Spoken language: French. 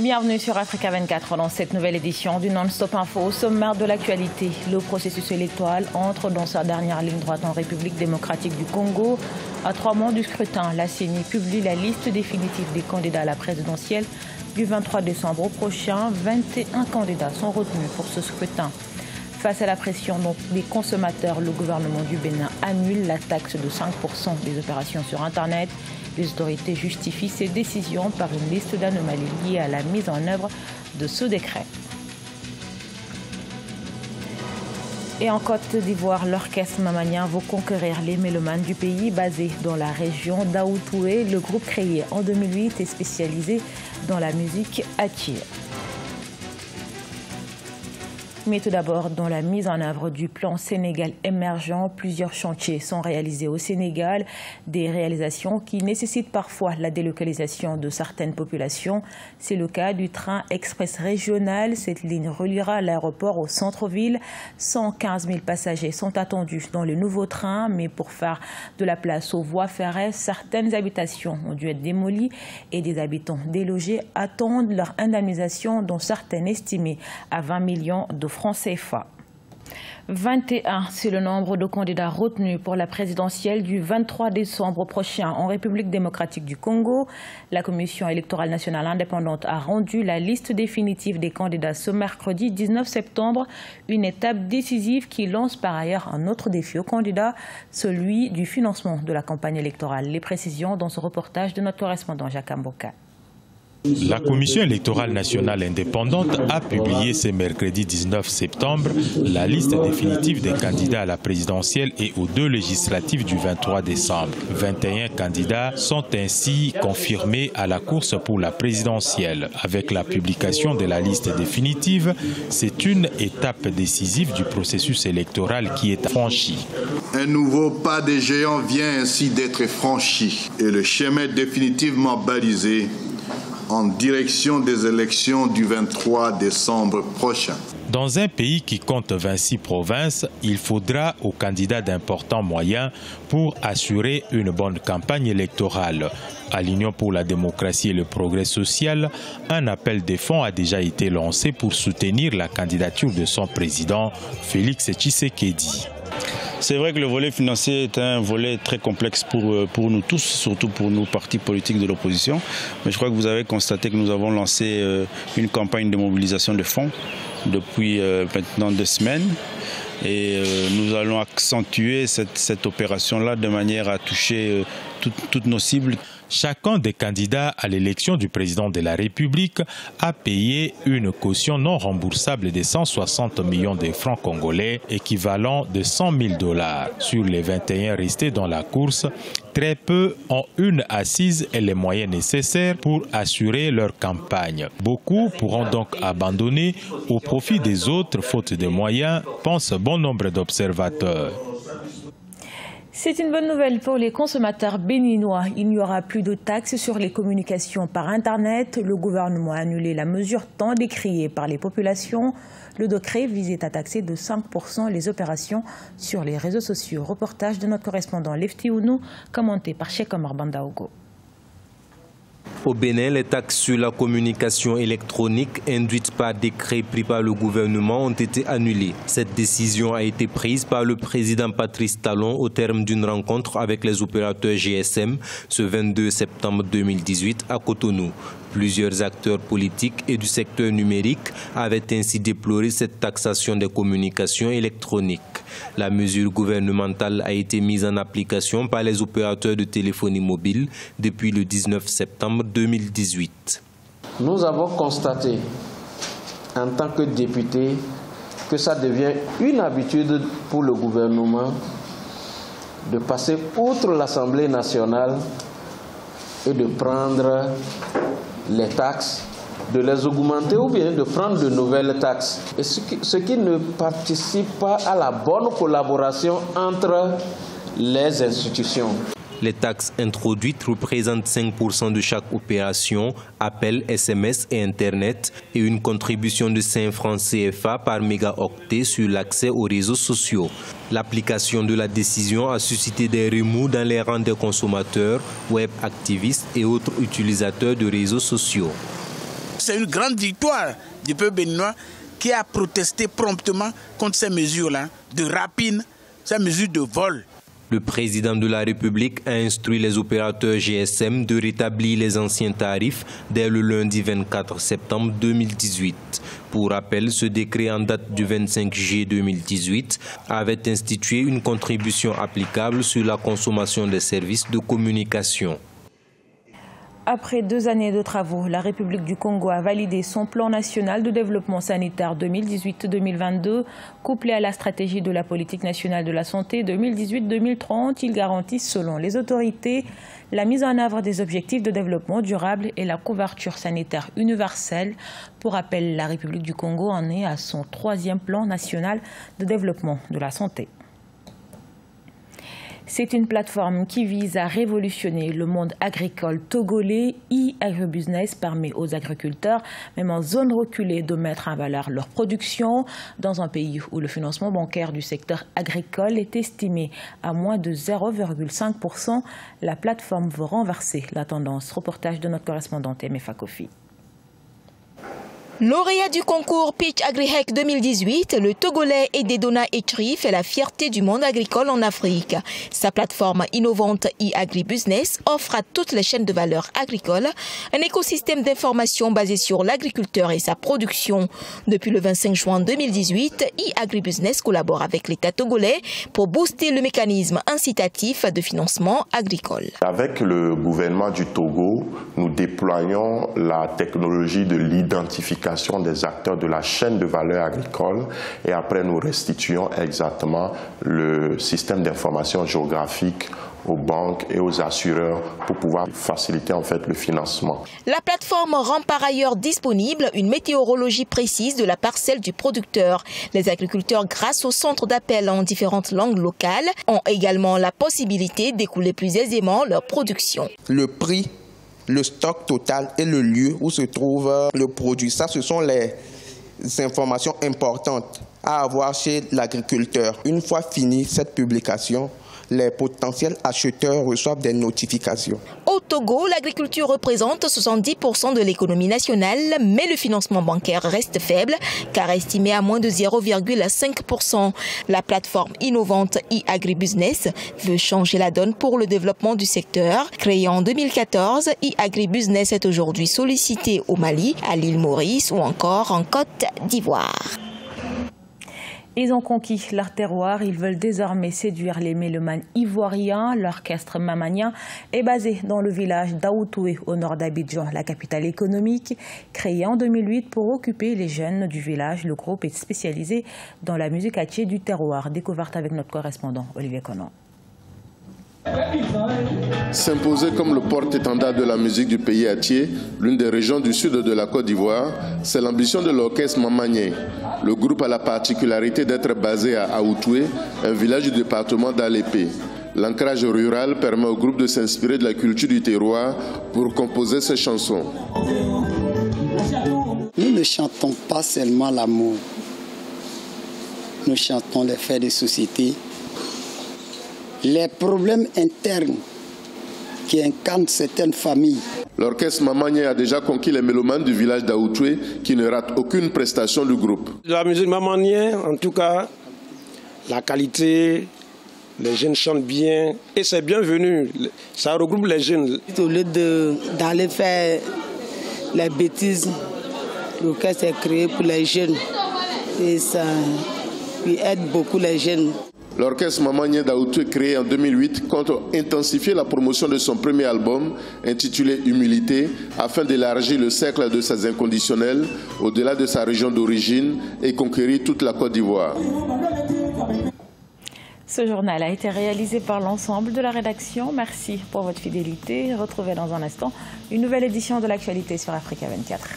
Bienvenue sur Africa 24 dans cette nouvelle édition du Non-Stop Info. Au sommaire de l'actualité, le processus électoral entre dans sa dernière ligne droite en République démocratique du Congo. À 3 mois du scrutin, la CENI publie la liste définitive des candidats à la présidentielle du 23 décembre prochain. 21 candidats sont retenus pour ce scrutin. Face à la pression des consommateurs, le gouvernement du Bénin annule la taxe de 5% des opérations sur Internet. Les autorités justifient ces décisions par une liste d'anomalies liées à la mise en œuvre de ce décret. Et en Côte d'Ivoire, l'orchestre Mamanien va conquérir les mélomanes du pays. Basé dans la région d'Aoutoué, le groupe créé en 2008 est spécialisé dans la musique attire. Mais tout d'abord, dans la mise en œuvre du plan Sénégal émergent, plusieurs chantiers sont réalisés au Sénégal, des réalisations qui nécessitent parfois la délocalisation de certaines populations. C'est le cas du train express régional. Cette ligne reliera l'aéroport au centre-ville. 115 000 passagers sont attendus dans le nouveau train, mais pour faire de la place aux voies ferrées, certaines habitations ont dû être démolies et des habitants délogés attendent leur indemnisation, dont certaines estimées à 20 millions de francs CFA. 21, c'est le nombre de candidats retenus pour la présidentielle du 23 décembre prochain en République démocratique du Congo. La Commission électorale nationale indépendante a rendu la liste définitive des candidats ce mercredi 19 septembre, une étape décisive qui lance par ailleurs un autre défi aux candidats, celui du financement de la campagne électorale. Les précisions dans ce reportage de notre correspondant Jacques Mboka. La Commission électorale nationale indépendante a publié ce mercredi 19 septembre la liste définitive des candidats à la présidentielle et aux 2 législatives du 23 décembre. 21 candidats sont ainsi confirmés à la course pour la présidentielle. Avec la publication de la liste définitive, c'est une étape décisive du processus électoral qui est franchie. Un nouveau pas de géant vient ainsi d'être franchi et le chemin est définitivement balisé en direction des élections du 23 décembre prochain. Dans un pays qui compte 26 provinces, il faudra aux candidats d'importants moyens pour assurer une bonne campagne électorale. À l'Union pour la démocratie et le progrès social, un appel de fonds a déjà été lancé pour soutenir la candidature de son président, Félix Tshisekedi. C'est vrai que le volet financier est un volet très complexe pour nous tous, surtout pour nos partis politiques de l'opposition. Mais je crois que vous avez constaté que nous avons lancé une campagne de mobilisation de fonds depuis maintenant 2 semaines. Et nous allons accentuer cette opération-là de manière à toucher toutes nos cibles. Chacun des candidats à l'élection du président de la République a payé une caution non remboursable de 160 millions de francs congolais, équivalent de 100 000 $. Sur les 21 restés dans la course, très peu ont une assise et les moyens nécessaires pour assurer leur campagne. Beaucoup pourront donc abandonner au profit des autres faute de moyens, pense bon nombre d'observateurs. C'est une bonne nouvelle pour les consommateurs béninois. Il n'y aura plus de taxes sur les communications par Internet. Le gouvernement a annulé la mesure tant décriée par les populations. Le décret visait à taxer de 5% les opérations sur les réseaux sociaux. Reportage de notre correspondant Lefti Ounou, commenté par Cheikh Omar Bandaogo. Au Bénin, les taxes sur la communication électronique induites par décret pris par le gouvernement ont été annulées. Cette décision a été prise par le président Patrice Talon au terme d'une rencontre avec les opérateurs GSM ce 22 septembre 2018 à Cotonou. Plusieurs acteurs politiques et du secteur numérique avaient ainsi déploré cette taxation des communications électroniques. La mesure gouvernementale a été mise en application par les opérateurs de téléphonie mobile depuis le 19 septembre 2018. Nous avons constaté, en tant que députés, que ça devient une habitude pour le gouvernement de passer outre l'Assemblée nationale et de prendre les taxes, de les augmenter ou bien de prendre de nouvelles taxes. Et ce qui ne participe pas à la bonne collaboration entre les institutions. Les taxes introduites représentent 5% de chaque opération, appel, SMS et Internet, et une contribution de 5 francs CFA par mégaoctet sur l'accès aux réseaux sociaux. L'application de la décision a suscité des remous dans les rangs des consommateurs, web activistes et autres utilisateurs de réseaux sociaux. C'est une grande victoire du peuple béninois qui a protesté promptement contre ces mesures-là de rapine, ces mesures de vol. Le président de la République a instruit les opérateurs GSM de rétablir les anciens tarifs dès le lundi 24 septembre 2018. Pour rappel, ce décret en date du 25 juillet 2018 avait institué une contribution applicable sur la consommation des services de communication. Après 2 années de travaux, la République du Congo a validé son plan national de développement sanitaire 2018-2022, couplé à la stratégie de la politique nationale de la santé 2018-2030. Il garantit, selon les autorités, la mise en œuvre des objectifs de développement durable et la couverture sanitaire universelle. Pour rappel, la République du Congo en est à son 3e plan national de développement de la santé. C'est une plateforme qui vise à révolutionner le monde agricole togolais. e-agribusiness permet aux agriculteurs, même en zone reculée, de mettre en valeur leur production. Dans un pays où le financement bancaire du secteur agricole est estimé à moins de 0,5%, la plateforme veut renverser la tendance. Reportage de notre correspondante Emefa Kofi. Lauréat du concours Pitch AgriHack 2018, le Togolais Ededona Etri fait la fierté du monde agricole en Afrique. Sa plateforme innovante e-agribusiness offre à toutes les chaînes de valeur agricole un écosystème d'information basé sur l'agriculteur et sa production. Depuis le 25 juin 2018, e-agribusiness collabore avec l'État togolais pour booster le mécanisme incitatif de financement agricole. Avec le gouvernement du Togo, nous déployons la technologie de l'identification des acteurs de la chaîne de valeur agricole et après nous restituons exactement le système d'information géographique aux banques et aux assureurs pour pouvoir faciliter en fait le financement. La plateforme rend par ailleurs disponible une météorologie précise de la parcelle du producteur. Les agriculteurs, grâce au centre d'appel en différentes langues locales, ont également la possibilité d'écouler plus aisément leur production. Le prix, le stock total et le lieu où se trouve le produit. Ça, ce sont les informations importantes à avoir chez l'agriculteur. Une fois finie cette publication, les potentiels acheteurs reçoivent des notifications. Au Togo, l'agriculture représente 70% de l'économie nationale, mais le financement bancaire reste faible, car estimé à moins de 0,5%. La plateforme innovante e-agribusiness veut changer la donne pour le développement du secteur. Créée en 2014, e-agribusiness est aujourd'hui sollicité au Mali, à l'île Maurice ou encore en Côte d'Ivoire. Ils ont conquis leur terroir, ils veulent désormais séduire les mélomanes ivoiriens. L'orchestre mamanien est basé dans le village d'Aoutoué, au nord d'Abidjan, la capitale économique. Créé en 2008 pour occuper les jeunes du village, le groupe est spécialisé dans la musique attiée du terroir. Découverte avec notre correspondant Olivier Conan. S'imposer comme le porte-étendard de la musique du pays attié, l'une des régions du sud de la Côte d'Ivoire, c'est l'ambition de l'orchestre Mamagné. Le groupe a la particularité d'être basé à Aoutoué, un village du département d'Alépé. L'ancrage rural permet au groupe de s'inspirer de la culture du terroir pour composer ses chansons. Nous ne chantons pas seulement l'amour, nous chantons les faits de société, les problèmes internes qui incarnent certaines familles. L'orchestre Mamagné a déjà conquis les mélomanes du village d'Aoutoué qui ne ratent aucune prestation du groupe. La musique Mamagné, en tout cas, la qualité, les jeunes chantent bien et c'est bienvenu. Ça regroupe les jeunes. Au lieu d'aller faire les bêtises, l'orchestre est créé pour les jeunes et ça aide beaucoup les jeunes. L'orchestre Mamagné d'Aoutoué, créé en 2008, compte intensifier la promotion de son premier album, intitulé Humilité, afin d'élargir le cercle de ses inconditionnels au-delà de sa région d'origine et conquérir toute la Côte d'Ivoire. Ce journal a été réalisé par l'ensemble de la rédaction. Merci pour votre fidélité. Retrouvez dans un instant une nouvelle édition de l'actualité sur Africa 24.